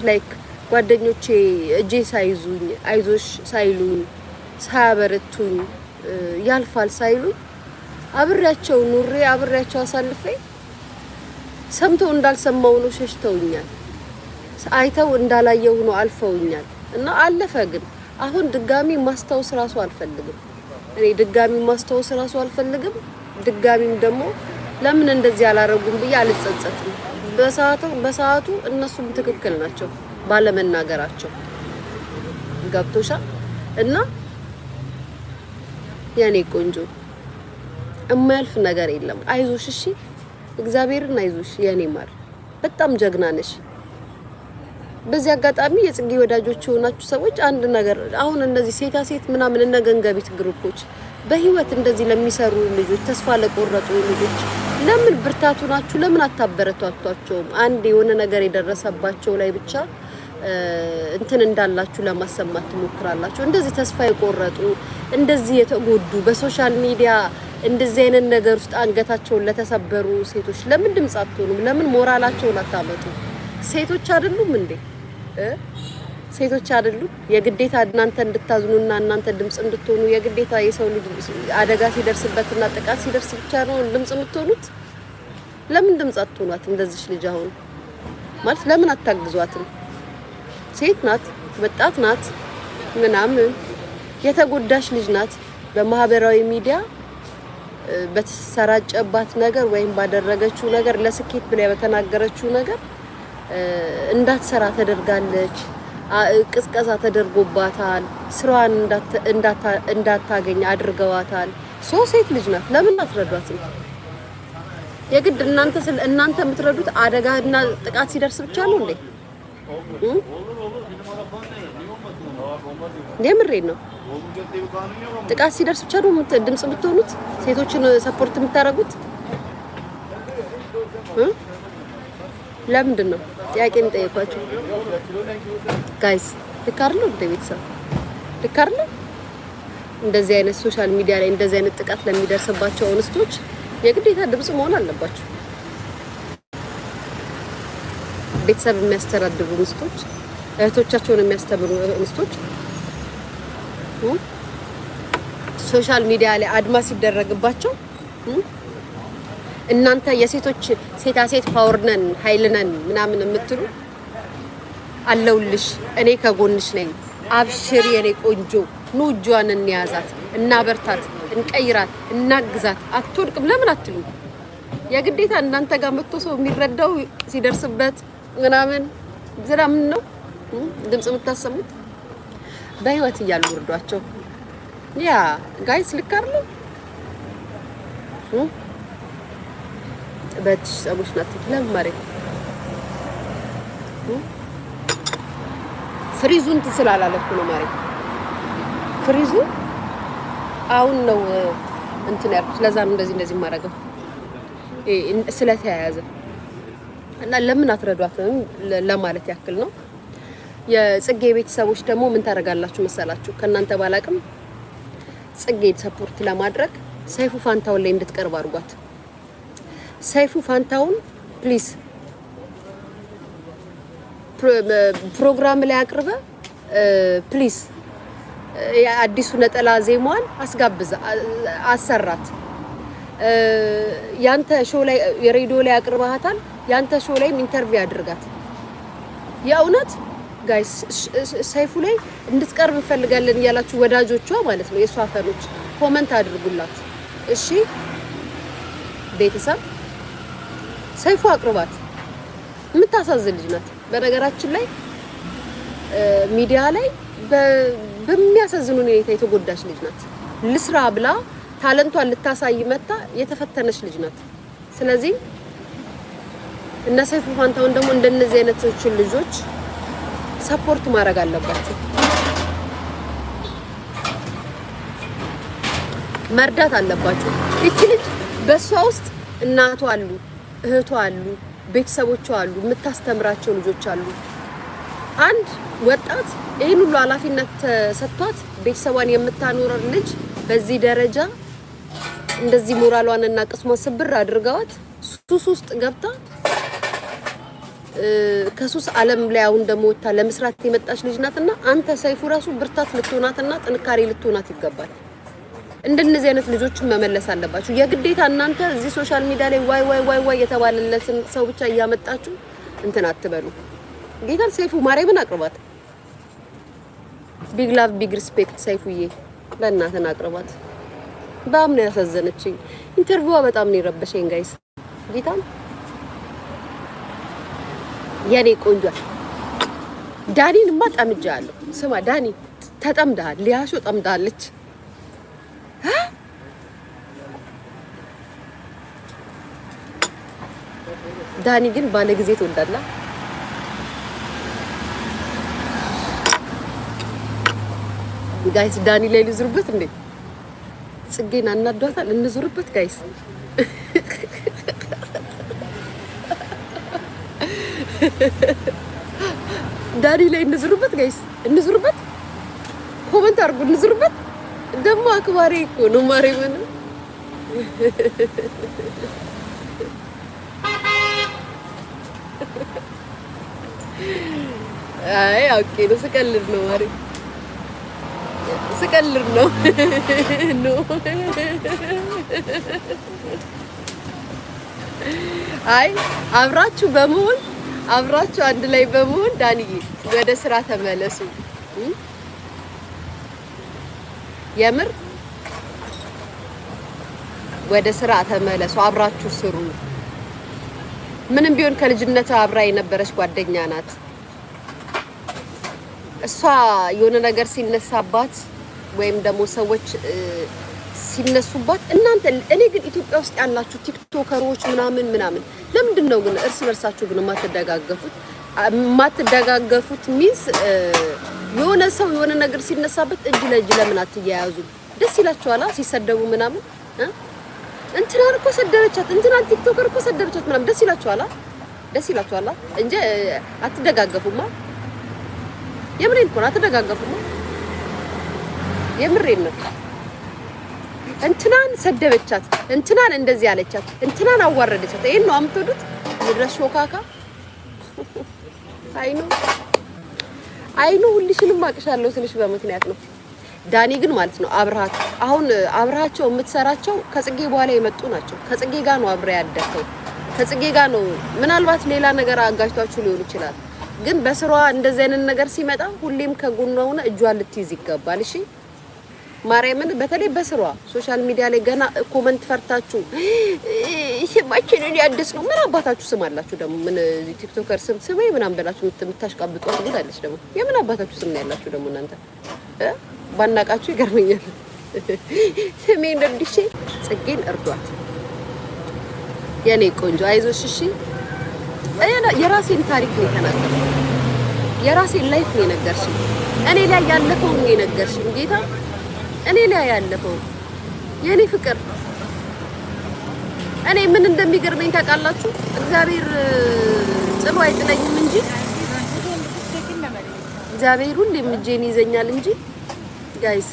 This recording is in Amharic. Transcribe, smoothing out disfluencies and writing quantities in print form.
ላይክ ጓደኞቼ እጄ ሳይዙኝ አይዞሽ ሳይሉኝ ሳያበረቱኝ ያልፋል ሳይሉኝ አብሬያቸው ኑሬ አብሬያቸው አሳልፌ ሰምተው እንዳልሰማው ነው ሸሽተውኛል። አይተው እንዳላየው ነው አልፈውኛል። እና አለፈ። ግን አሁን ድጋሚ ማስታወስ ራሱ አልፈልግም። እኔ ድጋሚ ማስታወስ ራሱ አልፈልግም። ድጋሚም ደግሞ ለምን እንደዚህ አላረጉም ብዬ አልጸጸትም። በሰዓቱ እነሱም ትክክል ናቸው ባለመናገራቸው። ገብቶሻል? እና ያኔ ቆንጆ እማያልፍ ነገር የለም። አይዞሽ እሺ፣ እግዚአብሔርን አይዞሽ የኔ ማር፣ በጣም ጀግና ነሽ። በዚህ አጋጣሚ የጽጌ ወዳጆች ሆናችሁ ሰዎች አንድ ነገር አሁን እነዚህ ሴታ ሴት ምናምን እነ ገንገቢት ግሩፖች በህይወት እንደዚህ ለሚሰሩ ልጆች ተስፋ ለቆረጡ ልጆች ለምን ብርታቱ ናችሁ? ለምን አታበረታቷቸውም? አንድ የሆነ ነገር የደረሰባቸው ላይ ብቻ እንትን እንዳላችሁ ለማሰማት ትሞክራላችሁ። እንደዚህ ተስፋ የቆረጡ እንደዚህ የተጎዱ በሶሻል ሚዲያ እንደዚህ አይነት ነገር ውስጥ አንገታቸውን ለተሰበሩ ሴቶች ለምን ድምጽ አትሆኑም? ለምን ሞራላቸውን አታመጡ? ሴቶች አይደሉም እንዴ? ሴቶች አይደሉም? የግዴታ እናንተ እንድታዝኑና እናንተ ድምጽ እንድትሆኑ የግዴታ የሰው ልጅ አደጋ ሲደርስበትና ጥቃት ሲደርስ ብቻ ነው ድምጽ የምትሆኑት? ለምን ድምጽ አትሆኗት? እንደዚህ ልጅ አሁን ማለት ለምን አታግዟትም? ሴት ናት፣ ወጣት ናት፣ ምናምን የተጎዳሽ ልጅ ናት። በማህበራዊ ሚዲያ በተሰራጨባት ነገር ወይም ባደረገችው ነገር ለስኬት ብላ በተናገረችው ነገር እንዳትሰራ ተደርጋለች። ቅስቀሳ ተደርጎባታል። ስራዋን እንዳታገኝ አድርገዋታል። ሴት ልጅ ናት። ለምን አትረዷትም? የግድ እናንተ የምትረዱት አደጋና ጥቃት ሲደርስ ብቻ ነው እንዴ? የምሬን ነው። ጥቃት ሲደርስ ብቻ ነው ድምጽ የምትሆኑት? ሴቶችን ሰፖርት የምታረጉት ለምንድን ነው? ጥያቄን ጠይቋቸው ጋይስ። ልክ አይደለም እንደ ቤተሰብ ልክ አይደለም? እንደዚህ አይነት ሶሻል ሚዲያ ላይ እንደዚህ አይነት ጥቃት ለሚደርስባቸው እንስቶች የግዴታ ድምጽ መሆን አለባቸው። ቤተሰብ የሚያስተዳድሩ እንስቶች፣ እህቶቻቸውን የሚያስተምሩ እንስቶች ሶሻል ሚዲያ ላይ አድማ ሲደረግባቸው እናንተ የሴቶች ሴታ ሴት ፓወር ነን ኃይል ነን ምናምን የምትሉ አለውልሽ፣ እኔ ከጎንሽ ነኝ፣ አብሽር የኔ ቆንጆ፣ ኑ እጇን እንያዛት፣ እናበርታት፣ እንቀይራት፣ እናግዛት፣ አትወድቅም ለምን አትሉ? የግዴታ እናንተ ጋር መጥቶ ሰው የሚረዳው ሲደርስበት ምናምን ዝራምን ነው ድምጽ የምታሰሙት? በህይወት እያሉ ወርዷቸው ያ ጋይስ ልክ አይደል? በትሽ ጸቦች ናት ለማሪ ፍሪዙን ትስላላለኩ ነው ማሪ። ፍሪዙ አሁን ነው እንትን ያልኩት። ለዛ ነው እንደዚህ ማረገው ስለተያያዘ እና ለምን አትረዷትም ለማለት ያክል ነው። የጽጌ ቤተሰቦች ደግሞ ምን ታረጋላችሁ መሰላችሁ? ከናንተ ባላቅም ጽጌ ሰፖርት ለማድረግ ሰይፉ ፋንታውን ላይ እንድትቀርብ አድርጓት። ሰይፉ ፋንታውን ፕሊዝ ፕሮግራም ላይ አቅርበ ፕሊዝ የአዲሱ ነጠላ ዜማዋን አስጋብዛ አሰራት። ያንተ ሾው ላይ የሬዲዮ ላይ አቅርባታል። ያንተ ሾው ላይ ኢንተርቪው አድርጋት። የእውነት ጋይስ ሰይፉ ላይ እንድትቀርብ እንፈልጋለን ያላችሁ ወዳጆቿ ማለት ነው የሷ ፈኖች ኮሜንት አድርጉላት እሺ። ቤተሰብ ሰይፉ አቅርባት። የምታሳዝን ልጅ ናት። በነገራችን ላይ ሚዲያ ላይ በሚያሳዝን ሁኔታ የተጎዳች ልጅ ናት። ልስራ ብላ ታለንቷን ልታሳይ መጣ የተፈተነች ልጅ ናት። ስለዚህ እና ሰይፉ ፋንታውን ደግሞ እንደነዚህ አይነቶችን ልጆች ሰፖርት ማድረግ አለባችሁ፣ መርዳት አለባችሁ። እቺ ልጅ በሷ ውስጥ እናቷ አሉ፣ እህቷ አሉ፣ ቤተሰቦቿ አሉ፣ የምታስተምራቸው ልጆች አሉ። አንድ ወጣት ይሄን ሁሉ ኃላፊነት ሰጥቷት ቤተሰቧን የምታኖር ልጅ በዚህ ደረጃ እንደዚህ ሞራሏን እና ቅስሟን ስብር አድርገዋት ሱስ ውስጥ ገብታ ከሱስ ዓለም ላይ አሁን ደግሞ ወጣ ለመስራት የመጣች ልጅ ናትና አንተ ሰይፉ ራሱ ብርታት ልትሆናትና ጥንካሬ ልትሆናት ይገባል። እንደነዚህ አይነት ልጆችን መመለስ አለባችሁ። የግዴታ እናንተ እዚህ ሶሻል ሚዲያ ላይ ዋይ የተባለለትን ሰው ብቻ እያመጣችሁ እንትን አትበሉ። ጌታን ሰይፉ ማርያምን አቅርባት። ቢግ ላቭ ቢግ ሪስፔክት ሰይፉዬ ለእናትህ አቅርባት። በጣም ነው ያሳዘነችኝ። ኢንተርቪዋ በጣም ነው የረበሸኝ ጋይስ። ጌታን የኔ ቆንጆ ዳኒንማ ጠምጃለሁ። ስማ ዳኒ ተጠምዳል። ሊያሾ ጠምዳለች። ዳኒ ግን ባለ ጊዜ ተወዳላ። ጋይስ ዳኒ ላይ ልዙርበት እንዴ? ጽጌን አናዷታል። እንዙርበት ጋይስ። ዳኒ ላይ እንዙርበት ጋይስ፣ እንዙርበት። ኮሜንት አድርጉ፣ እንዙርበት። ደግሞ አክባሪ እኮ ነው ማርያምን። አይ ኦኬ ነው፣ ስቀልድ ነው ማሪ፣ ስቀልድ ነው። ኖ አይ አብራችሁ በመሆን አብራችሁ አንድ ላይ በመሆን ዳንዬ ወደ ስራ ተመለሱ። የምር ወደ ስራ ተመለሱ፣ አብራችሁ ስሩ። ምንም ቢሆን ከልጅነት አብራ የነበረች ጓደኛ ናት። እሷ የሆነ ነገር ሲነሳባት ወይም ደግሞ ሰዎች ሲነሱባት እናንተ እኔ ግን ኢትዮጵያ ውስጥ ያላችሁ ቲክቶከሮች ምናምን ለምንድን ነው ግን እርስ በርሳችሁ ግን የማትደጋገፉት? ሚንስ የሆነ ሰው የሆነ ነገር ሲነሳበት እጅ ለእጅ ለምን አትያያዙ? ደስ ይላችኋላ? ሲሰደቡ ምናምን እንትናን እኮ ሰደበቻት፣ እንትናን ቲክቶከር እኮ ሰደበቻት ምናምን ደስ ይላችኋላ እንጂ አትደጋገፉማ። የምሬን እኮ አትደጋገፉማ። የምሬን ነው። እንትናን ሰደበቻት፣ እንትናን እንደዚህ ያለቻት፣ እንትናን አዋረደቻት። ይሄን ነው አምጥቶት ምድረስ ሾካካ። አይኑ ሁልሽንም አቅሻለሁ ስልሽ በምክንያት ነው። ዳኒ ግን ማለት ነው አብራቸው የምትሰራቸው ከጽጌ በኋላ የመጡ ናቸው። ከጽጌ ጋር ነው አብረ ያደከው፣ ከጽጌ ጋር ነው። ምናልባት ሌላ ነገር አጋጅቷችሁ ሊሆን ይችላል፣ ግን በስሯ እንደዚህ አይነት ነገር ሲመጣ ሁሌም ከጎኗ ሆነ እጇን ልትይዝ ይገባል። እሺ ማርያምን፣ በተለይ በስሯ ሶሻል ሚዲያ ላይ ገና ኮመንት ፈርታችሁ ስማችንን ያድስ ነው። ምን አባታችሁ ስም አላችሁ ደግሞ? ምን ቲክቶከር ስም ምናምን ብላችሁ የምታሽቃብጧት ጉድ አለች ደግሞ። የምን አባታችሁ ስም ነው ያላችሁ ደግሞ እናንተ? ባናቃችሁ ይገርመኛል። ስሜን ደድሼ ጽጌን እርዷት የኔ ቆንጆ፣ አይዞሽ እሺ። የራሴን ታሪክ ነው የተናገርኩት፣ የራሴን ላይፍ ነው የነገርሽኝ። እኔ ላይ ያለፈው ነው የነገርሽኝ ጌታ፣ እኔ ላይ ያለፈው የኔ ፍቅር። እኔ ምን እንደሚገርመኝ ታውቃላችሁ? እግዚአብሔር ጥሎ አይጥለኝም እንጂ እግዚአብሔር ሁሌም እጄን ይዘኛል እንጂ ጋይስ